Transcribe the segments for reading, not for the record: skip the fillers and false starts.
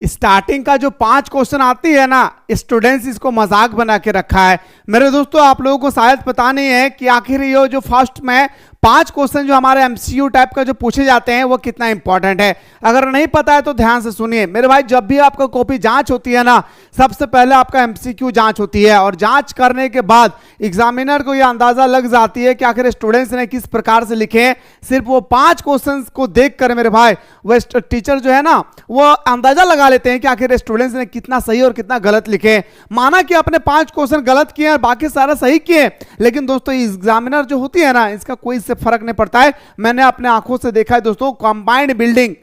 Starting का जो 5 question आती है ना, स्टूडेंट्स इसको मजाक बना के रखा है। मेरे दोस्तों आप लोगों को शायद पता नहीं है कि आखिर ये जो फर्स्ट में 5 क्वेश्चन जो हमारे एमसीक्यू टाइप का जो पूछे जाते हैं वो कितना इंपॉर्टेंट है। अगर नहीं पता है तो ध्यान से सुनिए मेरे भाई। जब भी आपका कॉपी जांच होती है ना, सबसे पहले आपका एमसीक्यू जांच होती है और जांच करने के बाद एग्जामिनर को यह अंदाजा लग जाती है कि आखिर स्टूडेंट्स ने किस प्रकार से लिखे हैं। सिर्फ वो 5 क्वेश्चन को देख कर मेरे भाई वो टीचर जो है ना वो अंदाजा लगा लेते हैं कि आखिर स्टूडेंट्स ने कितना सही और कितना गलत लिखे। माना कि अपने 5 क्वेश्चन गलत किए और बाकी सारा सही किए, लेकिन दोस्तों एग्जामिनर जो होती है ना, इसका कोई इससे फर्क नहीं पड़ता है। मैंने अपने आंखों से देखा है दोस्तों। कंबाइंड बिल्डिंग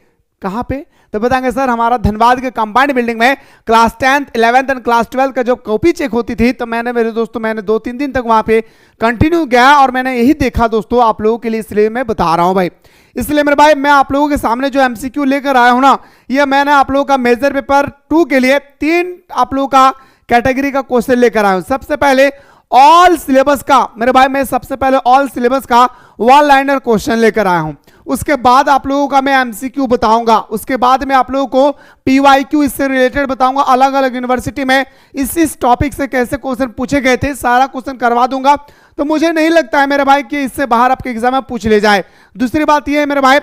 कहां पे, तो बताएंगे सर हमारा धनबाद के कंबाइंड बिल्डिंग में class 10th 11th and class 12 का जो कॉपी चेक होती थी, तो मैंने मेरे दोस्तों मैंने 2-3 दिन तक वहां पे कंटिन्यू गया और मैंने यही देखा दोस्तों आप लोगों के लिए, इसलिए मैं बता रहा हूं भाई। इसलिए मेरे भाई मैं आप लोगों के सामने जो एमसीक्यू लेकर आया हूं ना, ये मैंने आप लोगों का मेजर पेपर 2 के लिए 3 आप लोगों का कैटेगरी का क्वेश्चन लेकर आया हूं। सबसे पहले ऑल सिलेबस का मेरे भाई, मैं सबसे पहले ऑल सिलेबस का वन लाइनर क्वेश्चन लेकर आया हूं। उसके बाद आप लोगों का मैं एमसीक्यू बताऊंगा। उसके बाद मैं आप लोगों को पीवाईक्यू इससे रिलेटेड बताऊंगा, अलग अलग यूनिवर्सिटी में इस टॉपिक से कैसे क्वेश्चन पूछे गए थे, सारा क्वेश्चन करवा दूंगा। तो मुझे नहीं लगता है मेरे भाई कि इससे बाहर आपके एग्जाम में पूछ ले जाए। दूसरी बात यह है मेरे भाई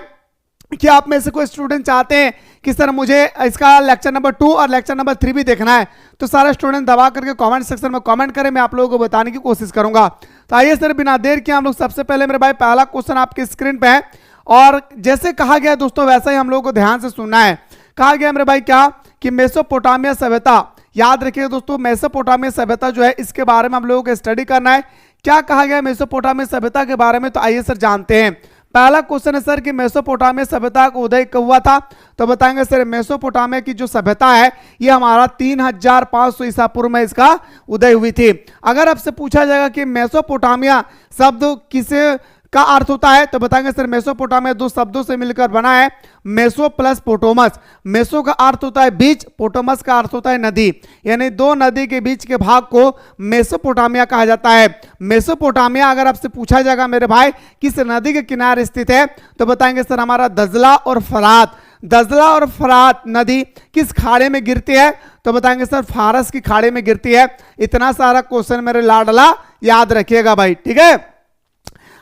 कि आप में से कोई स्टूडेंट चाहते हैं कि सर मुझे इसका लेक्चर नंबर 2 और लेक्चर नंबर 3 भी देखना है, तो सारे स्टूडेंट दबा करके कमेंट सेक्शन में कमेंट करें, मैं आप लोगों को बताने की कोशिश करूंगा। तो आइए सर बिना देर के हम लोग सबसे पहले मेरे भाई पहला क्वेश्चन आपके स्क्रीन पे है और जैसे कहा गया दोस्तों वैसा ही हम लोगों को ध्यान से सुनना है। कहा गया मेरे भाई क्या कि मेसोपोटामिया सभ्यता, याद रखिए दोस्तों मेसोपोटामिया सभ्यता जो है इसके बारे में हम लोगों को स्टडी करना है। क्या कहा गया मेसोपोटामिया सभ्यता के बारे में, तो आइए सर जानते हैं। पहला क्वेश्चन है सर कि मेसोपोटामिया सभ्यता का उदय कब हुआ था, तो बताएंगे सर मेसोपोटामिया की जो सभ्यता है ये हमारा 3500 ईसा पूर्व में इसका उदय हुई थी। अगर आपसे पूछा जाएगा कि मेसोपोटामिया शब्द किसे का अर्थ होता है, तो बताएंगे सर मेसोपोटामिया 2 शब्दों से मिलकर बना है, मेसो प्लस पोटोमस। मेसो का अर्थ होता है बीच, पोटोमस का अर्थ होता है नदी, यानी 2 नदी के बीच के भाग को मेसोपोटामिया कहा जाता है। मेसोपोटामिया अगर आपसे पूछा जाएगा मेरे भाई किस नदी के किनारे स्थित है, तो बताएंगे सर हमारा दजला और फरात। दजला और फरात नदी किस खाड़े में गिरती है, तो बताएंगे सर फारस की खाड़े में गिरती है। इतना सारा क्वेश्चन मेरे लाडला याद रखिएगा भाई, ठीक है।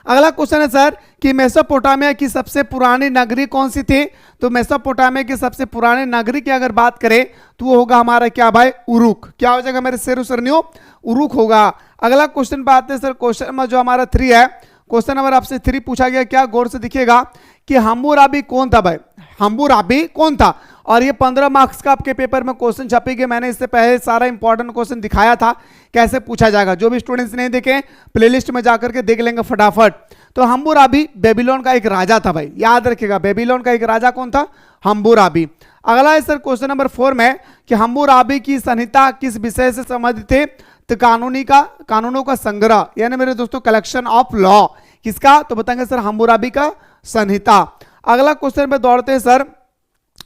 अगला क्वेश्चन है सर कि मेसोपोटामिया की सबसे पुरानी नगरी कौन सी थी, तो मेसोपोटामिया की सबसे पुरानी नगरी की अगर बात करें तो वो होगा हमारा क्या भाई उरुक। क्या हो जाएगा मेरे शेर सरनियों, उरुक होगा। अगला क्वेश्चन पे आते हैं सर, क्वेश्चन नंबर जो हमारा 3 है, क्वेश्चन नंबर आपसे 3 पूछा गया क्या, गौर से दिखिएगा कि हम्मुराबी कौन था भाई, हम्मुराबी कौन था। और ये 15 मार्क्स का आपके पेपर में क्वेश्चन छपेगा। मैंने इससे पहले सारा इंपॉर्टेंट क्वेश्चन दिखाया था कैसे पूछा जाएगा। जो भी स्टूडेंट्स नहीं देखे प्लेलिस्ट में जाकर के देख लेंगे फटाफट। तो हम्मुराबी बेबीलोन का एक राजा था भाई, याद रखिएगा बेबीलोन का एक राजा कौन था, हम्मुराबी। अगला है सर क्वेश्चन नंबर 4 में कि हम्मुराबी की संहिता किस विषय से संबंधित थे, तो कानूनों का संग्रह, यानी मेरे दोस्तों कलेक्शन ऑफ लॉ। किसका, तो बताएंगे सर हम्मुराबी का संहिता। अगला क्वेश्चन पे दौड़ते हैं सर।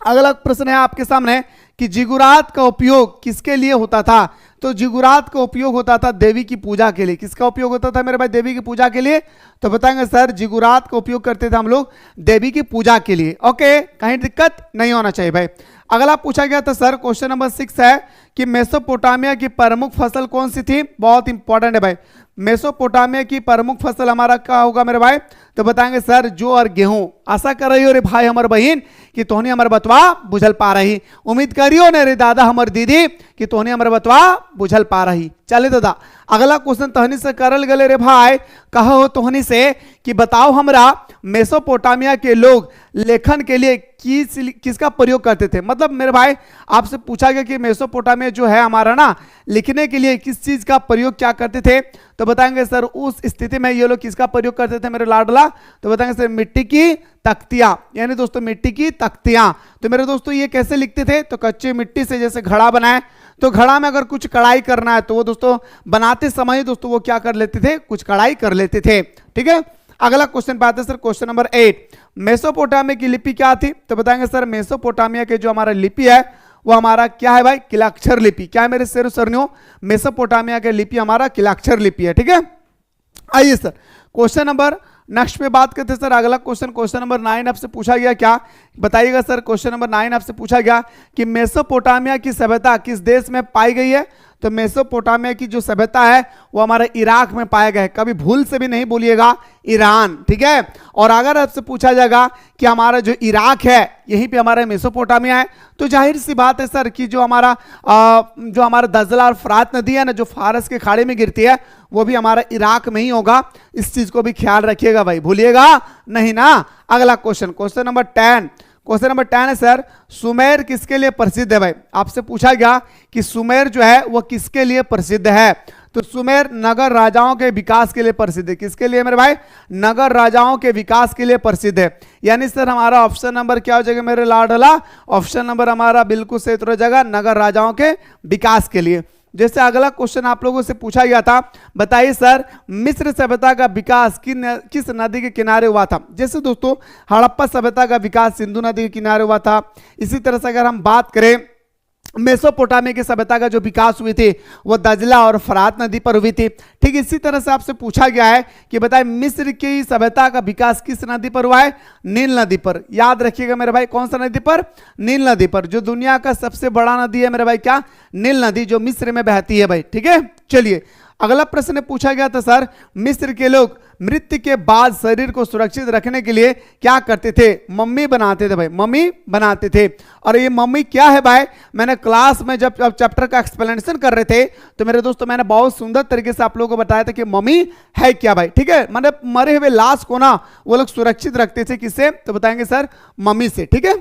अगला प्रश्न है आपके सामने कि जिगुरात का उपयोग किसके लिए होता था, तो जिगुरात का उपयोग होता था देवी की पूजा के लिए। किसका उपयोग होता था मेरे भाई, देवी की पूजा के लिए, तो बताएंगे सर जिगुरात का उपयोग करते थे हम लोग देवी की पूजा के लिए। ओके, कहीं दिक्कत नहीं होना चाहिए भाई। अगला पूछा गया था सर क्वेश्चन नंबर 6 है कि मेसोपोटामिया की प्रमुख फसल कौन सी थी, बहुत इंपॉर्टेंट है भाई। मेसोपोटामिया की प्रमुख फसल हमारा क्या होगा मेरे भाई, तो बताएंगे सर जौ और गेहूं। आशा कर रही हो रे भाई हमार बहन कि तोहनी हमार बतवा बुझल पा रही, उम्मीद करियो ने रे दादा हमार दीदी कि तोहनी हमार बतवा बुझल पा रही। चले दादा अगला क्वेश्चन तोहनी से करल गले रे भाई, कहो तोहनी से कि बताओ हमरा मेसोपोटामिया के लोग लेखन के लिए किसका प्रयोग करते थे। मतलब मेरे भाई आपसे पूछा गया कि मेसोपोटामिया जो है हमारा ना लिखने के लिए किस चीज का प्रयोग क्या करते थे, तो बताएंगे सर उस स्थिति में ये लोग किसका प्रयोग करते थे मेरे लाडला, तो बताएंगे सर मिट्टी की तख्तियां, यानी दोस्तों मिट्टी की तख्तियां। तो मेरे दोस्तों ये कैसे लिखते थे, तो कच्चे मिट्टी से जैसे घड़ा बनाए, तो घड़ा में अगर कुछ कढ़ाई करना है तो वो दोस्तों बनाते समय दोस्तों वो क्या कर लेते थे, कुछ कढ़ाई कर लेते थे, ठीक है। अगला क्वेश्चन पे आते हैं सर क्वेश्चन नंबर 8, मेसोपोटामिया की लिपि क्या थी, तो बताएंगे सर मेसोपोटामिया के जो हमारा लिपि है वो हमारा क्या है भाई, किलाक्षर लिपि। क्या है मेरे शेर सरनियों, मेसोपोटामिया के लिपि हमारा किलाक्षर लिपि है, ठीक है। आइए सर क्वेश्चन नंबर नेक्स्ट पे बात करते हैं सर अगला क्वेश्चन नंबर 9 आपसे पूछा गया क्या, बताइएगा सर। क्वेश्चन नंबर 9 आपसे पूछा गया कि मेसोपोटामिया की सभ्यता किस देश में पाई गई है। तो मेसोपोटामिया की जो सभ्यता है वो हमारे इराक में पाया गया है, कभी भूल से भी नहीं बोलिएगा ईरान, ठीक है। और अगर आपसे पूछा जाएगा कि हमारा जो इराक है यहीं पे हमारा मेसोपोटामिया है, तो जाहिर सी बात है सर कि जो हमारा दजला और फरात नदी है ना, जो फारस के खाड़ी में गिरती है, वो भी हमारा इराक में ही होगा। इस चीज को भी ख्याल रखिएगा भाई, भूलिएगा नहीं ना। अगला क्वेश्चन नंबर 10, क्वेश्चन नंबर 10 है सर, सुमेर किसके लिए प्रसिद्ध है भाई। आपसे पूछा गया कि सुमेर जो है वो किसके लिए प्रसिद्ध है। तो सुमेर नगर राजाओं के विकास के लिए प्रसिद्ध है। किसके लिए मेरे भाई, नगर राजाओं के विकास के लिए प्रसिद्ध है। यानी सर हमारा ऑप्शन नंबर क्या हो जाएगा मेरे लाडला, ऑप्शन नंबर हमारा बिल्कुल सही हो जाएगा, नगर राजाओं के विकास के लिए। जैसे अगला क्वेश्चन आप लोगों से पूछा गया था, बताइए सर मिस्र सभ्यता का विकास किस नदी के किनारे हुआ था। जैसे दोस्तों हड़प्पा सभ्यता का विकास सिंधु नदी के किनारे हुआ था। इसी तरह से अगर हम बात करें मेसोपोटामिया की सभ्यता का जो विकास हुई थी वो दजला और फरात नदी पर हुई थी। ठीक इसी तरह से आपसे पूछा गया है कि बताए मिस्र की सभ्यता का विकास किस नदी पर हुआ है, नील नदी पर। याद रखिएगा मेरे भाई, कौन सा नदी पर, नील नदी पर, जो दुनिया का सबसे बड़ा नदी है मेरे भाई, क्या, नील नदी, जो मिस्र में बहती है भाई। ठीक है, चलिए अगला प्रश्न पूछा गया था सर, मिस्र के लोग मृत्यु के बाद शरीर को सुरक्षित रखने के लिए क्या करते थे, मम्मी बनाते थे भाई, मम्मी बनाते थे। और ये मम्मी क्या है भाई, मैंने क्लास में जब चैप्टर का एक्सप्लेनेशन कर रहे थे तो मेरे दोस्तों मैंने बहुत सुंदर तरीके से आप लोगों को बताया था कि मम्मी है क्या भाई। ठीक है, मैंने मरे हुए लाश को ना वो लोग सुरक्षित रखते थे, किससे, तो बताएंगे सर मम्मी से। ठीक है,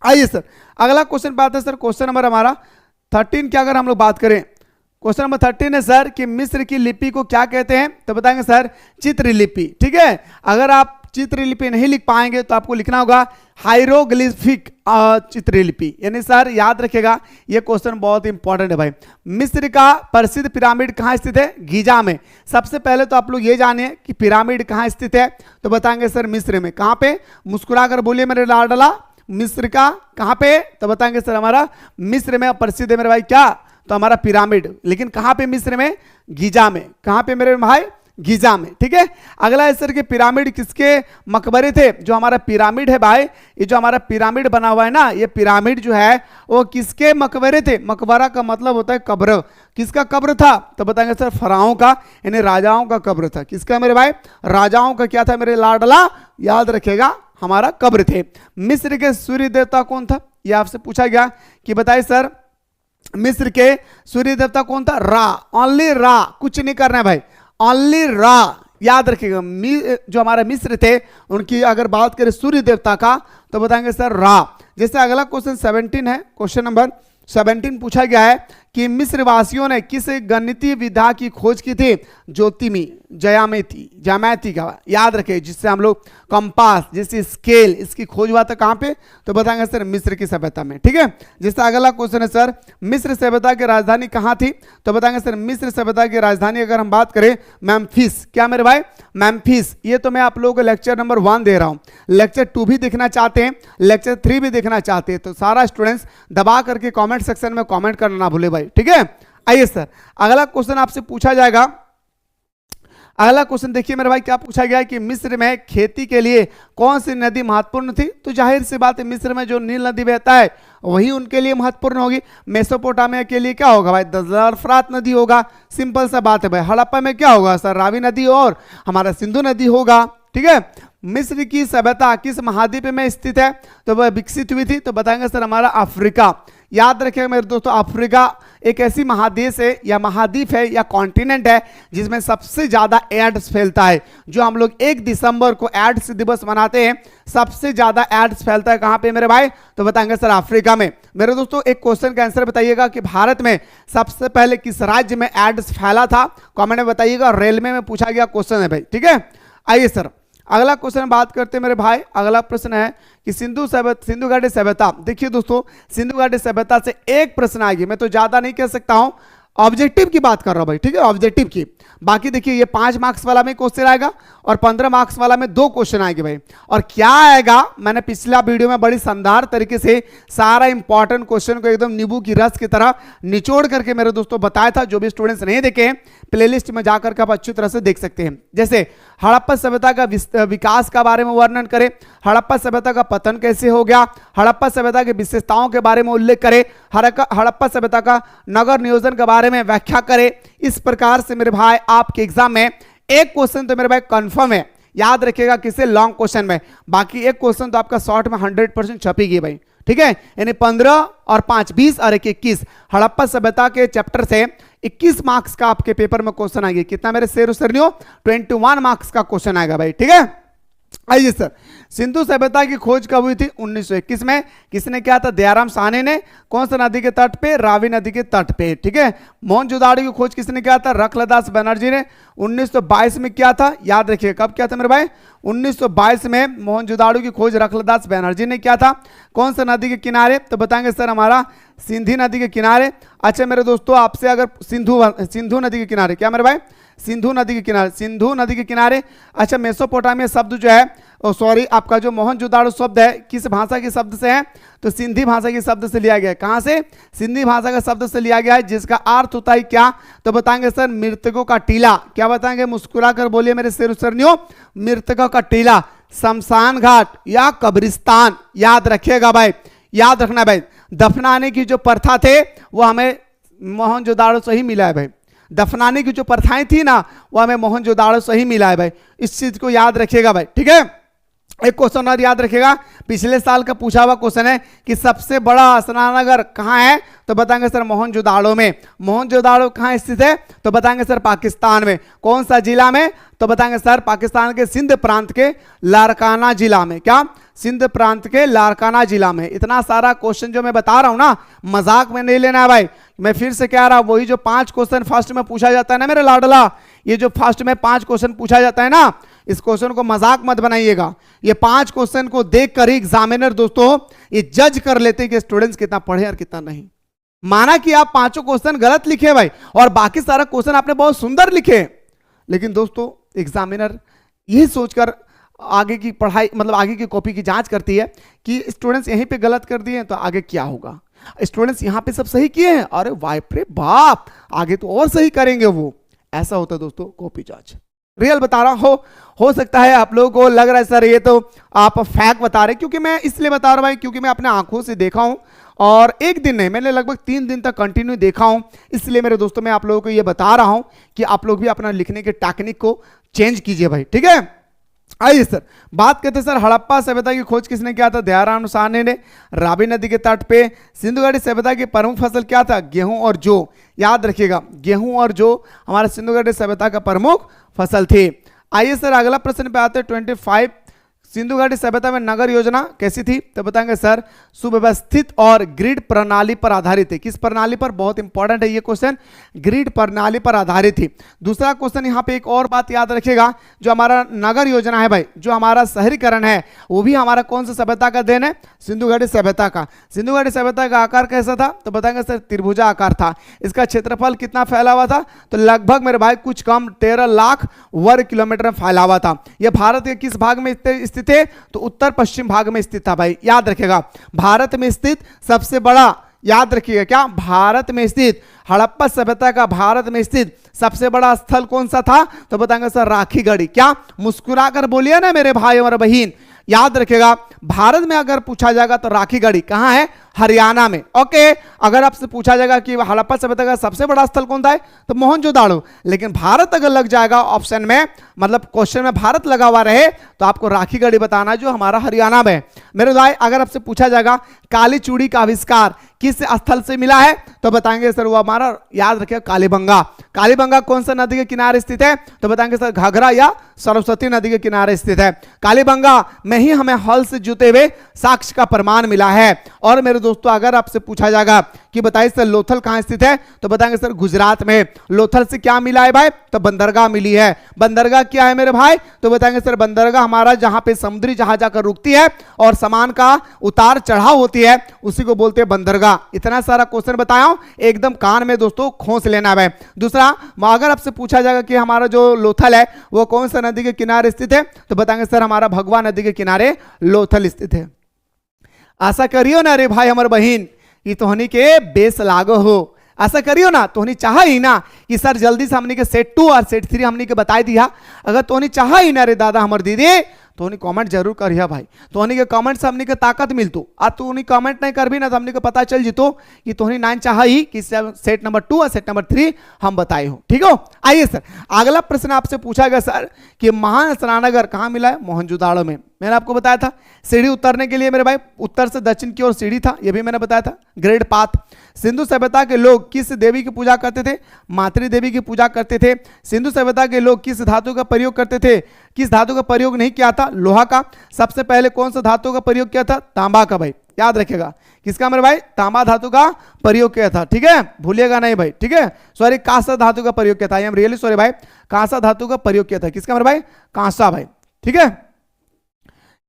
आइए सर अगला क्वेश्चन बात है सर, क्वेश्चन नंबर हमारा 13 की अगर हम लोग बात करें, क्वेश्चन नंबर 13 है सर कि मिस्र की लिपि को क्या कहते हैं, तो बताएंगे सर चित्रलिपि। ठीक है, अगर आप चित्रलिपि नहीं लिख पाएंगे तो आपको लिखना होगा हाइरोग्लिफिक चित्रलिपि। यानी सर याद रखिएगा ये क्वेश्चन बहुत इंपॉर्टेंट है भाई। मिस्र का प्रसिद्ध पिरामिड कहाँ स्थित है, गीजा में। सबसे पहले तो आप लोग ये जानिए कि पिरामिड कहाँ स्थित है, तो बताएंगे सर मिस्र में। कहाँ पे, मुस्कुरा कर बोलिए मेरे लाडला, मिस्र का कहाँ पे, तो बताएंगे सर हमारा मिस्र में प्रसिद्ध है मेरे भाई, क्या, तो हमारा पिरामिड। लेकिन कहां पे, मिस्र में, गीजा में। कहां पे मेरे भाई, गीजा में। ठीक है, अगला है सर कि पिरामिड किसके मकबरे थे। जो हमारा पिरामिड है भाई, ये जो हमारा पिरामिड बना हुआ है ना, ये पिरामिड जो है वो किसके मकबरे थे। मकबरा का मतलब होता है कब्र। किसका कब्र था, तो बताएंगे सर फराओं का, यानी राजाओं का कब्र था। किसका मेरे भाई, राजाओं का क्या था मेरे लाडला, याद रखेगा हमारा कब्र थे। मिस्र के सूर्य देवता कौन था, यह आपसे पूछा गया कि बताइए सर मिस्र के सूर्य देवता कौन था, रा, ओनली रा, कुछ नहीं करना है भाई, ओनली रा। याद रखिएगा जो हमारे मिस्र थे उनकी अगर बात करें सूर्य देवता का तो बताएंगे सर रा। जैसे अगला क्वेश्चन 17 है, क्वेश्चन नंबर 17 पूछा गया है कि मिस्र वासियों ने किस गणितीय विधा की खोज की थी, ज्योतिमी, ज्यामिति का, याद रखें, जिससे हम लोग कंपास, जैसे स्केल, इसकी खोज हुआ था कहां पे, तो बताएंगे सर मिस्र की सभ्यता में। ठीक है, जैसे अगला क्वेश्चन है सर, मिस्र सभ्यता की राजधानी कहां थी, तो बताएंगे सर मिस्र सभ्यता की राजधानी अगर हम बात करें मेम्फिस। क्या मेरे भाई, मेम्फिस। ये तो मैं आप लोगों को लेक्चर नंबर 1 दे रहा हूं, लेक्चर 2 भी देखना चाहते हैं, लेक्चर 3 भी देखना चाहते हैं तो सारा स्टूडेंट्स दबा करके कॉमेंट सेक्शन में कॉमेंट करना ना भूले भाई। ठीक है, आइए सर अगला क्वेश्चन आपसे पूछा जाएगा। अगला क्वेश्चन देखिए मेरे भाई, क्या पूछा गया है कि मिस्र में खेती के लिए कौन सी नदी महत्वपूर्ण थी। तो जाहिर सी बात है मिस्र में जो नील नदी बहता है वही उनके लिए महत्वपूर्ण होगी। मेसोपोटामिया के लिए क्या होगा भाई, दजला और फरात नदी होगा। सिंपल सा बात है भाई। हड़प्पा में क्या होगा सर, रावी नदी और हमारा सिंधु नदी होगा। ठीक है, मिस्र की सभ्यता किस महाद्वीप में स्थित है, तो वह विकसित हुई थी, तो बताएंगे सर हमारा अफ्रीका। याद रखें मेरे दोस्तों, अफ्रीका एक ऐसी महादेश है या महाद्वीप है या कॉन्टिनेंट है जिसमें सबसे ज्यादा एड्स फैलता है। जो हम लोग 1 दिसंबर को एड्स दिवस मनाते हैं, सबसे ज्यादा एड्स फैलता है कहां पे मेरे भाई, तो बताएंगे सर अफ्रीका में। मेरे दोस्तों एक क्वेश्चन का आंसर बताइएगा कि भारत में सबसे पहले किस राज्य में एड्स फैला था, कमेंट में बताइएगा। रेलवे में पूछा गया क्वेश्चन है भाई। ठीक है, आइए सर अगला क्वेश्चन बात करते हैं मेरे भाई। अगला प्रश्न है कि सिंधु घाटी सभ्यता। देखिए दोस्तों, सिंधु घाटी सभ्यता से एक प्रश्न आएगी, मैं तो ज्यादा नहीं कह सकता हूं, ऑब्जेक्टिव की बात कर रहा हूं भाई, ठीक है, ऑब्जेक्टिव की। बाकी देखिए ये 5 मार्क्स वाला में क्वेश्चन आएगा और 15 मार्क्स वाला में 2 क्वेश्चन आएंगे भाई। और क्या आएगा, मैंने पिछला वीडियो में बड़ी शानदार तरीके से सारा इंपॉर्टेंट क्वेश्चन को एकदम नींबू की रस की तरह निचोड़ करके मेरे दोस्तों बताया था। जो भी स्टूडेंट्स नहीं देखे हैं, प्लेलिस्ट में जाकर के आप अच्छी तरह से देख सकते हैं। जैसे हड़प्पा सभ्यता का विकास का बारे में वर्णन करें, हड़प्पा सभ्यता का पतन कैसे हो गया, हड़प्पा सभ्यता की विशेषताओं के बारे में उल्लेख करें, हड़प्पा सभ्यता का नगर नियोजन के बारे में व्याख्या करें। इस प्रकार से मेरे भाई आपके एग्जाम में एक क्वेश्चन तो मेरे भाई कंफर्म है, याद रखिएगा किसे, लॉन्ग क्वेश्चन में। बाकी एक क्वेश्चन तो आपका शॉर्ट में 100% छपेगी भाई, ठीक है। यानी 15 और 5 20 और 21 हड़प्पा सभ्यता के चैप्टर से 21 मार्क्स का आपके पेपर में क्वेश्चन आएगा। कितना मेरे शेर सरनियों, 21 मार्क्स का क्वेश्चन आएगा भाई, ठीक है। आइए सर, सिंधु सभ्यता की खोज कब हुई थी? 1921 में। किसने किया था? दयाराम साहनी ने। कौन सा नदी के तट पे? रावी नदी के तट पे, ठीक है। मोहनजोदाड़ो की खोज किसने किया था? रखलदास बनर्जी ने 1922 में किया था। याद रखिए कब किया था मेरे भाई? 1922 में मोहनजोदाड़ो की खोज रखलदास बनर्जी ने किया था। कौन सा नदी के किनारे? तो बताएंगे सर हमारा सिंधी नदी के किनारे। अच्छा मेरे दोस्तों, आपसे अगर सिंधु नदी के किनारे, क्या मेरे भाई? सिंधु नदी के किनारे, सिंधु नदी के किनारे। अच्छा मेसोपोटामिया शब्द जो है, सॉरी आपका जो मोहनजोदाड़ो शब्द है किस भाषा के शब्द से है? तो सिंधी भाषा के शब्द से लिया गया है। कहां से? सिंधी भाषा का शब्द से लिया गया है, जिसका अर्थ होता है क्या? तो बताएंगे सर मृतकों का टीला। क्या बताएंगे? मुस्कुरा कर बोलिए मेरे शेर सरनियों, मृतकों का टीला, शमशान घाट या कब्रिस्तान। याद रखिएगा भाई, याद रखना भाई। दफनाने की जो प्रथा थे वो हमें मोहनजोदाड़ो से ही मिला है भाई। दफनाने की जो प्रथाएं थी ना, वो हमें मोहनजोदाड़ो से ही मिला है भाई। इस चीज को याद रखिएगा भाई, ठीक है। एक क्वेश्चन और याद रखिएगा, पिछले साल का पूछा हुआ क्वेश्चन है कि सबसे बड़ा स्नानागार कहाँ है? तो बताएंगे सर मोहनजोदाड़ो में। मोहनजोदाड़ो कहाँ स्थित है? तो बताएंगे सर पाकिस्तान में। कौन सा जिला में? तो बताएंगे सर पाकिस्तान के सिंध प्रांत के लारकाना जिला में। क्या? सिंध प्रांत के लारकाना जिला में। इतना सारा क्वेश्चन जो मैं बता रहा हूं ना, मजाक में नहीं लेना है भाई। मैं फिर से कह रहा हूं, वही जो 5 क्वेश्चन फर्स्ट में पूछा जाता है ना मेरे लाडला, ये जो फर्स्ट में 5 क्वेश्चन पूछा जाता है ना, इस क्वेश्चन को मजाक मत बनाइएगा। ये 5 क्वेश्चन को देखकर ही एग्जामिनर दोस्तों ये जज कर लेते हैं कि स्टूडेंट्स कितना पढ़े और कितना नहीं। माना कि आप 5 क्वेश्चन गलत लिखे भाई और बाकी सारा क्वेश्चन आपने बहुत सुंदर लिखे, लेकिन दोस्तों एग्जामिनर यही सोचकर आगे की पढ़ाई मतलब आगे की कॉपी की जांच करती है कि स्टूडेंट्स यहीं पे गलत कर दिए तो आगे क्या होगा। स्टूडेंट्स यहां पे सब सही किए हैं, अरे वाइप रे बाप, आगे तो और सही करेंगे वो। ऐसा होता है दोस्तों कॉपी जांच। रियल बता रहा हूं, हो सकता है आप लोगों को लग रहा है सर ये तो आप फैक्ट बता रहे, क्योंकि मैं इसलिए बता रहा हूं भाई क्योंकि मैं अपने आंखों से देखा हूं और एक दिन नहीं, मैंने लगभग 3 दिन तक कंटिन्यू देखा हूं। इसलिए मेरे दोस्तों मैं आप लोगों को ये बता रहा हूं कि आप लोग भी अपना लिखने के टेक्निक को चेंज कीजिए भाई, ठीक है। आइए सर, बात करते हैं सर हड़प्पा सभ्यता की खोज किसने किया था? दयाराम साहनी ने। रावी नदी के तट पे सिंधु घाटी सभ्यता की प्रमुख फसल क्या था? गेहूं और जौ। याद रखिएगा, गेहूं और जौ हमारे सिंधु घाटी सभ्यता का प्रमुख फसल थी। आइए सर अगला प्रश्न पे आते हैं 25। सिंधु घाटी सभ्यता में नगर योजना कैसी थी? तो बताएंगे सर सुव्यवस्थित और ग्रिड प्रणाली पर आधारित है। किस प्रणाली पर? बहुत इंपॉर्टेंट है ये क्वेश्चन, ग्रिड प्रणाली पर आधारित थी। दूसरा क्वेश्चन यहाँ पे एक और बात याद रखिएगा, जो हमारा नगर योजना है भाई, जो हमारा शहरीकरण है वो भी हमारा कौन सा सभ्यता का देन है? सिंधु घाटी सभ्यता का। सिंधु घाटी सभ्यता का आकार कैसा था? तो बताएंगे सर त्रिभुजा आकार था। इसका क्षेत्रफल कितना फैला हुआ था? तो लगभग मेरे भाई कुछ कम 13 लाख वर्ग किलोमीटर में फैला हुआ था। यह भारत के किस भाग में स्थित थे? तो उत्तर पश्चिम भाग में स्थित था भाई। याद रखिएगा, भारत में स्थित सबसे बड़ा, याद रखिएगा क्या, भारत में स्थित हड़प्पा सभ्यता का भारत में स्थित सबसे बड़ा स्थल कौन सा था? तो बताएंगे सर राखीगढ़ी। क्या? मुस्कुराकर बोलिए ना मेरे भाई और बहन। याद रखिएगा, भारत में अगर पूछा जाएगा तो राखीगढ़ी कहां है? हरियाणा में। ओके, अगर आपसे पूछा जाएगा कि हड़प्पा सभ्यता का सबसे बड़ा स्थल कौन था? तो मोहनजोदाड़ो। लेकिन भारत अगर लग जाएगा ऑप्शन में, मतलब क्वेश्चन में भारत लगा हुआ रहे, तो आपको राखीगढ़ी बताना जो हमारा हरियाणा में। मेरे भाई अगर आपसे पूछा जाएगा काली चूड़ी का आविष्कार किस स्थल से मिला है? तो बताएंगे सर वो हमारा, याद रखिएगा, कालीबंगा। कालीबंगा कौन सा नदी के किनारे स्थित है? तो बताएंगे सर घाघरा या सरस्वती नदी के किनारे स्थित है। कालीबंगा में ही हमें हल से जुते हुए साक्ष्य का प्रमाण मिला है। और मेरे दोस्तों अगर आपसे पूछा जाएगा कि बताइए सर लोथल कहां स्थित है, तो बताएंगे सर गुजरात में। लोथल से क्या मिला है भाई, तो बंदरगाह मिली है। बंदरगाह क्या है मेरे भाई, तो बताएंगे सर बंदरगाह हमारा जहां पे समुद्री जहाज जाकर रुकती है और सामान का उतार चढ़ाव होती है, उसी को बोलते हैं बंदरगाह। इतना सारा क्वेश्चन बताया हूं, एकदम कान में दोस्तों खोस लेना है। दूसरा, अगर आपसे पूछा जाएगा कि हमारा जो लोथल है वो कौन सा नदी के किनारे स्थित है, तो बताएंगे सर हमारा भगवा नदी के किनारे लोथल स्थित है। आशा करियो ना रे भाई हमर बहन कि तोहनी के बेस लागो हो, ऐसा करियो ना। तोहनी चाह ही ना कि सर जल्दी से हमनी के सेट 2 और सेट 3 हमनी के बताई दिया। अगर तोहनी चाह ही ना रे दादा हमर दीदी, तोहनी कमेंट जरूर करिया भाई। तोहनी के कमेंट से हमनी के ताकत मिलतो। आ तोहनी कमेंट नहीं करबी ना तो हमनी के पता चल जितो कि तोहनी 9 चाह ही कि सेट नंबर 2 और सेट नंबर 3 हम बताए हो। ठीक हो, आइए सर अगला प्रश्न आपसे पूछा गया सर कि महान स्नानागार कहाँ मिला है, मोहनजोदाड़ो में। मैंने आपको बताया था सीढ़ी उतरने के लिए मेरे भाई उत्तर से दक्षिण की ओर सीढ़ी था, यह भी मैंने बताया था। Grade path. सिंधु सभ्यता के लोग किस देवी की पूजा करते थे, मातृ देवी की पूजा करते थे। सिंधु सभ्यता के लोग किस धातु का प्रयोग करते थे, किस धातु का प्रयोग नहीं किया था, लोहा का। सबसे पहले कौन सा धातु का प्रयोग किया था, तांबा का भाई, याद रखिएगा। किसका मेरे भाई, तांबा धातु का प्रयोग किया था। ठीक है, भूलिएगा नहीं भाई। ठीक है, सॉरी कांसा धातु का प्रयोग किया था। आई एम रियली सॉरी भाई, कांसा धातु का प्रयोग किया था। किसका मेरे भाई, कांसा भाई। ठीक है,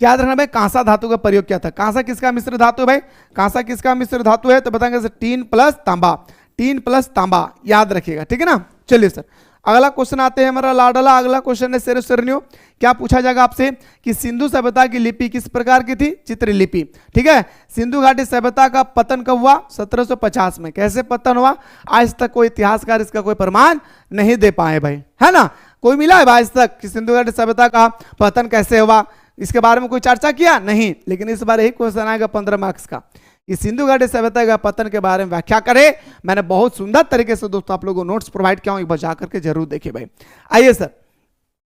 याद रखना भाई, कांसा धातु का प्रयोग किया था। कांसा किसका मिश्र धातु है भाई, कांसा किसका मिश्र धातु है, तो बताएंगे टीन प्लस तांबा, टीन प्लस तांबा, याद रखिएगा। ठीक है ना, चलिए सर अगला क्वेश्चन आते हैं हमारा लाडला। अगला क्वेश्चन है शेर सरनियो। क्या पूछा जाएगा आपसे कि सिंधु सभ्यता की लिपि किस प्रकार की थी, चित्रलिपि। ठीक है, सिंधु घाटी सभ्यता का पतन कब हुआ, 1750 में। कैसे पतन हुआ, आज तक कोई इतिहासकार इसका कोई प्रमाण नहीं दे पाए भाई, है ना। कोई मिला है आज तक कि सिंधु घाटी सभ्यता का पतन कैसे हुआ, इसके बारे में कोई चर्चा किया नहीं। लेकिन इस बार एक क्वेश्चन आएगा 15 मार्क्स का, कि सिंधु घाटी सभ्यता का पतन के बारे में व्याख्या करें। मैंने बहुत सुंदर तरीके से दोस्तों आप लोगों को नोट्स प्रोवाइड किया हूं, एक बार जा करके जरूर देखिए भाई। आइए सर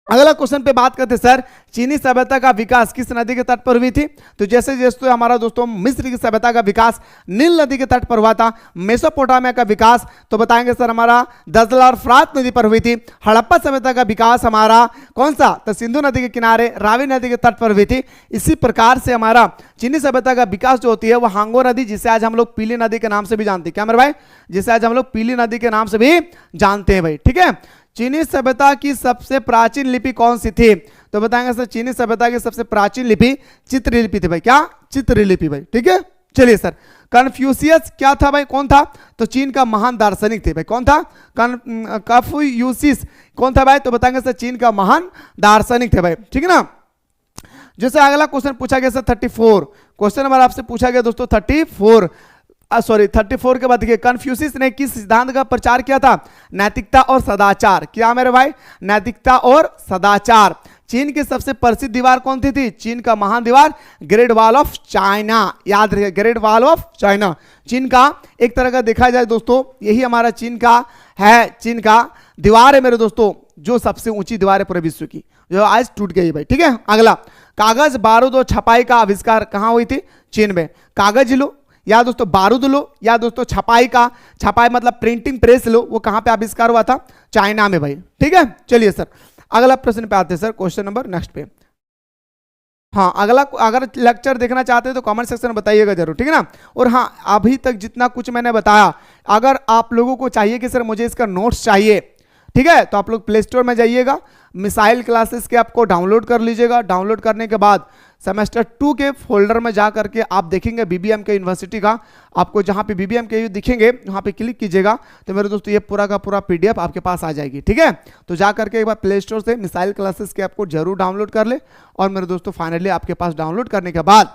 अगला क्वेश्चन पे बात करते सर, चीनी सभ्यता का विकास किस नदी के तट पर हुई थी। तो जैसे जैसे हमारा दोस्तों मिस्र की सभ्यता का विकास नील नदी के तट पर हुआ था। मेसोपोटामिया का विकास तो बताएंगे सर हमारा दजल और फ्रात नदी पर हुई थी। हड़प्पा सभ्यता का विकास हमारा कौन सा, तो सिंधु नदी के किनारे रावी नदी के तट पर हुई थी। इसी प्रकार से हमारा चीनी सभ्यता का विकास जो होती है वो हांगो नदी, जिसे आज हम लोग पीली नदी के नाम से भी जानते हैं। क्या मेरे भाई, जिसे आज हम लोग पीली नदी के नाम से भी जानते हैं भाई। ठीक है, चीनी सभ्यता की सबसे प्राचीन लिपि कौन सी थी, तो बताएंगे सर चीनी सभ्यता की सबसे प्राचीन लिपि चित्रलिपि थी भाई। क्या, चित्रलिपि भाई। ठीक है, चलिए सर कन्फ्यूशियस क्या था भाई, कौन था, तो चीन का महान दार्शनिक थे भाई। कौन था, कन्फ्यूशियस कौन था भाई, तो बताएंगे सर चीन का महान दार्शनिक थे भाई। ठीक है ना। जैसे अगला क्वेश्चन पूछा गया सर 34, क्वेश्चन नंबर आपसे पूछा गया दोस्तों 34 के बाद देखिए, कन्फ्यूशियस ने किस सिद्धांत का प्रचार किया था, नैतिकता और सदाचार। क्या मेरे भाई, नैतिकता और सदाचार। चीन की सबसे प्रसिद्ध दीवार कौन सी थी, चीन का महान दीवार ग्रेट वॉल ऑफ चाइना, याद रखिए ग्रेट वॉल ऑफ चाइना। चीन का एक तरह का देखा जाए दोस्तों, यही हमारा चीन का है, चीन का दीवार है मेरे दोस्तों, जो सबसे ऊंची दीवार है पूरे विश्व की, जो आज टूट गई भाई। ठीक है, अगला कागज बारूद और छपाई का आविष्कार कहां हुई थी, चीन में। कागज लो या दोस्तों बारूद लो या दोस्तों छपाई का, छपाई मतलब प्रिंटिंग प्रेस लो, वो कहां पे आविष्कार हुआ था, चाइना में भाई। ठीक है, चलिए सर अगला प्रश्न पे आते हैं सर, क्वेश्चन नंबर नेक्स्ट पे। हाँ अगला, अगर लेक्चर देखना चाहते हैं तो कमेंट सेक्शन में बताइएगा जरूर। ठीक है ना। और हाँ अभी तक जितना कुछ मैंने बताया, अगर आप लोगों को चाहिए कि सर मुझे इसका नोट्स चाहिए, ठीक है, तो आप लोग प्ले स्टोर में जाइएगा, मिसाइल क्लासेस के आपको डाउनलोड कर लीजिएगा। डाउनलोड करने के बाद सेमेस्टर 2 के फोल्डर में जा करके आप देखेंगे बीबीएम के यूनिवर्सिटी का, आपको जहां पे बीबीएम के दिखेंगे वहां पे क्लिक कीजिएगा तो मेरे दोस्तों ये पूरा का पूरा पीडीएफ आपके पास आ जाएगी। ठीक है, तो जा करके एक बार प्ले स्टोर से मिसाइल क्लासेस के आपको जरूर डाउनलोड कर ले। और मेरे दोस्तों फाइनली आपके पास डाउनलोड करने के बाद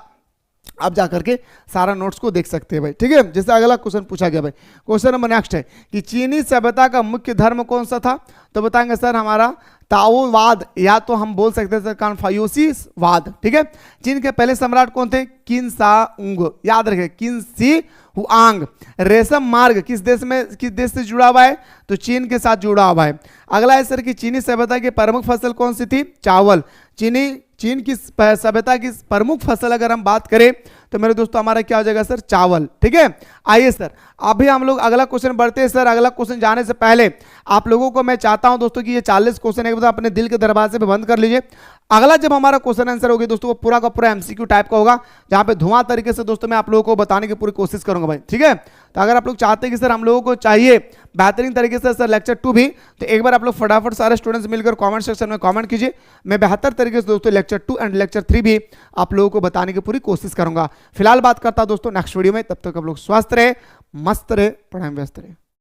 आप जाकर के सारा नोट्स को देख सकते हैं भाई। ठीक है, जैसे अगला क्वेश्चन पूछा गया भाई, क्वेश्चन नंबर नेक्स्ट है कि चीनी सभ्यता का मुख्य धर्म कौन सा था, तो बताएंगे सर हमारा ताओवाद, या तो हम बोल सकते हैं सर कन्फ्यूशियसवाद। ठीक है, चीन के पहले सम्राट कौन थे, किन साउंग, याद रखें किन सी हुआंग। रेशम मार्ग किस देश से जुड़ा हुआ है, तो चीन के साथ जुड़ा हुआ है। अगला है सर कि चीनी सभ्यता की प्रमुख फसल कौन सी थी, चावल। चीन की सभ्यता की प्रमुख फसल अगर हम बात करें तो मेरे दोस्तों हमारा क्या हो जाएगा सर, चावल। ठीक है, आइए सर अभी हम लोग अगला क्वेश्चन बढ़ते हैं। सर अगला क्वेश्चन जाने से पहले आप लोगों को मैं चाहता हूं दोस्तों कि ये 40 क्वेश्चन एक बार अपने दिल के दरवाजे पे बंद कर लीजिए। अगला जब हमारा क्वेश्चन आंसर होगी दोस्तों वो पूरा का पूरा एमसीक्यू टाइप का होगा, जहां पे धुआं तरीके से दोस्तों मैं आप लोगों को बताने की पूरी कोशिश करूंगा भाई, ठीक है। तो अगर आप लोग चाहते हैं कि सर हम लोगों को चाहिए बेहतरीन तरीके से सर लेक्चर 2 भी, तो एक बार आप लोग फटाफट सारे स्टूडेंट्स मिलकर कमेंट सेक्शन में कमेंट कीजिए। मैं बेहतर तरीके से दोस्तों लेक्चर 2 एंड लेक्चर 3 भी आप लोगों को बताने की पूरी कोशिश करूंगा। फिलहाल बात करता हूं दोस्तों नेक्स्ट वीडियो में, तब तक आप लोग स्वस्थ रहे, मस्त रहे, पढ़ाई में व्यस्त रहे।